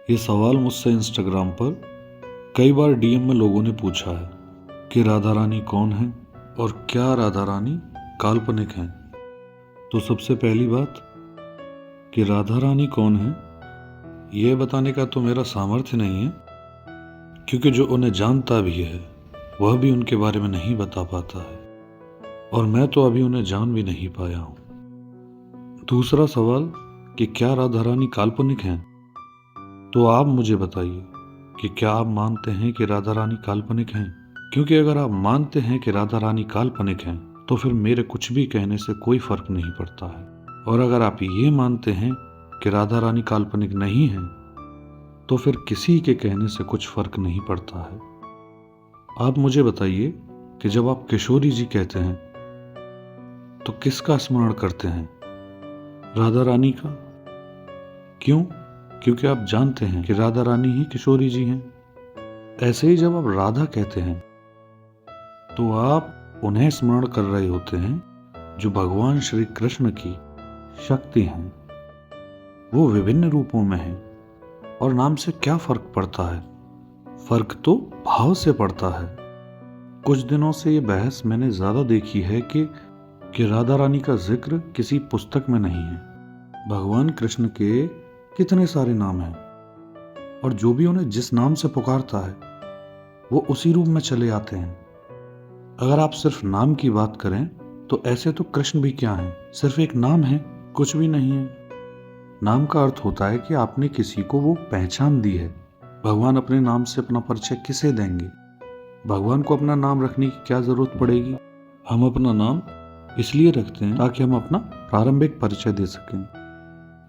ये सवाल मुझसे इंस्टाग्राम पर कई बार डीएम में लोगों ने पूछा है कि राधा रानी कौन है और क्या राधा रानी काल्पनिक हैं। तो सबसे पहली बात कि राधा रानी कौन है ये बताने का तो मेरा सामर्थ्य नहीं है, क्योंकि जो उन्हें जानता भी है वह भी उनके बारे में नहीं बता पाता है, और मैं तो अभी उन्हें जान भी नहीं पाया हूँ। दूसरा सवाल कि क्या राधा रानी काल्पनिक हैं, तो आप मुझे बताइए कि क्या आप मानते हैं कि राधा रानी काल्पनिक हैं? क्योंकि अगर आप मानते हैं कि राधा रानी काल्पनिक हैं तो फिर मेरे कुछ भी कहने से कोई फर्क नहीं पड़ता है, और अगर आप ये मानते हैं कि राधा रानी काल्पनिक नहीं है तो फिर किसी के कहने से कुछ फर्क नहीं पड़ता है। आप मुझे बताइए कि जब आप किशोरी जी कहते हैं तो किसका स्मरण करते हैं? राधा रानी का। क्यों? क्योंकि आप जानते हैं कि राधा रानी ही किशोरी जी हैं। ऐसे ही जब आप राधा कहते हैं तो आप उन्हें स्मरण कर रहे होते हैं जो भगवान श्री कृष्ण की शक्ति हैं। वो विभिन्न रूपों में हैं, और नाम से क्या फर्क पड़ता है? फर्क तो भाव से पड़ता है। कुछ दिनों से ये बहस मैंने ज्यादा देखी है कि राधा रानी का जिक्र किसी पुस्तक में नहीं है। भगवान कृष्ण के कितने सारे नाम हैं, और जो भी उन्हें जिस नाम से पुकारता है वो उसी रूप में चले आते हैं। अगर आप सिर्फ नाम की बात करें तो ऐसे तो कृष्ण भी क्या हैं, सिर्फ एक नाम है, कुछ भी नहीं है। नाम का अर्थ होता है कि आपने किसी को वो पहचान दी है। भगवान अपने नाम से अपना परिचय किसे देंगे? भगवान को अपना नाम रखने की क्या जरूरत पड़ेगी? हम अपना नाम इसलिए रखते हैं ताकि हम अपना प्रारंभिक परिचय दे सकें।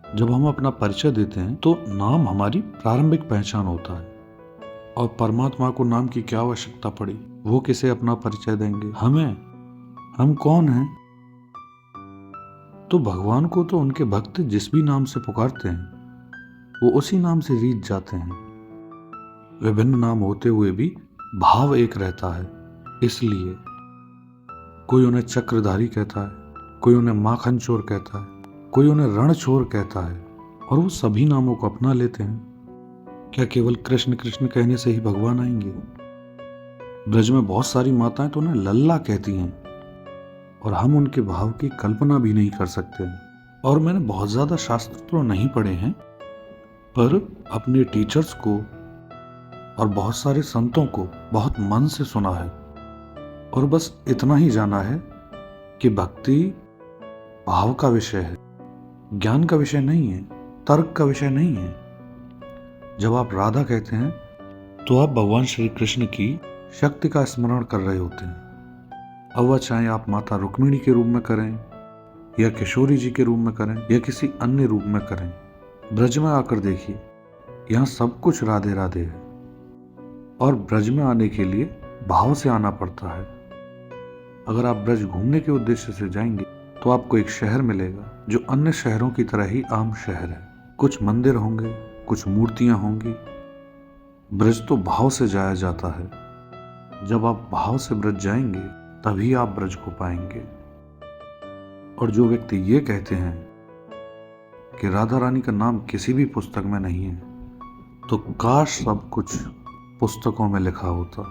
जब हम अपना परिचय देते हैं तो नाम हमारी प्रारंभिक पहचान होता है, और परमात्मा को नाम की क्या आवश्यकता पड़ी? वो किसे अपना परिचय देंगे? हमें। हम कौन हैं? तो भगवान को तो उनके भक्त जिस भी नाम से पुकारते हैं वो उसी नाम से रीझ जाते हैं। विभिन्न नाम होते हुए भी भाव एक रहता है। इसलिए कोई उन्हें चक्रधारी कहता है, कोई उन्हें माखन चोर कहता है, कोई उन्हें रणछोर कहता है, और वो सभी नामों को अपना लेते हैं। क्या केवल कृष्ण कृष्ण कहने से ही भगवान आएंगे? ब्रज में बहुत सारी माताएं तो उन्हें लल्ला कहती हैं, और हम उनके भाव की कल्पना भी नहीं कर सकते। और मैंने बहुत ज्यादा शास्त्र तो नहीं पढ़े हैं, पर अपने टीचर्स को और बहुत सारे संतों को बहुत मन से सुना है, और बस इतना ही जाना है कि भक्ति भाव का विषय है, ज्ञान का विषय नहीं है, तर्क का विषय नहीं है। जब आप राधा कहते हैं तो आप भगवान श्री कृष्ण की शक्ति का स्मरण कर रहे होते हैं। अब वह चाहे आप माता रुक्मिणी के रूप में करें, या किशोरी जी के रूप में करें, या किसी अन्य रूप में करें। ब्रज में आकर देखिए, यहाँ सब कुछ राधे राधे है, और ब्रज में आने के लिए भाव से आना पड़ता है। अगर आप ब्रज घूमने के उद्देश्य से जाएंगे तो आपको एक शहर मिलेगा जो अन्य शहरों की तरह ही आम शहर है। कुछ मंदिर होंगे, कुछ मूर्तियां होंगी। ब्रज तो भाव से जाया जाता है। जब आप भाव से ब्रज जाएंगे तभी आप ब्रज को पाएंगे। और जो व्यक्ति ये कहते हैं कि राधा रानी का नाम किसी भी पुस्तक में नहीं है, तो काश सब कुछ पुस्तकों में लिखा होता।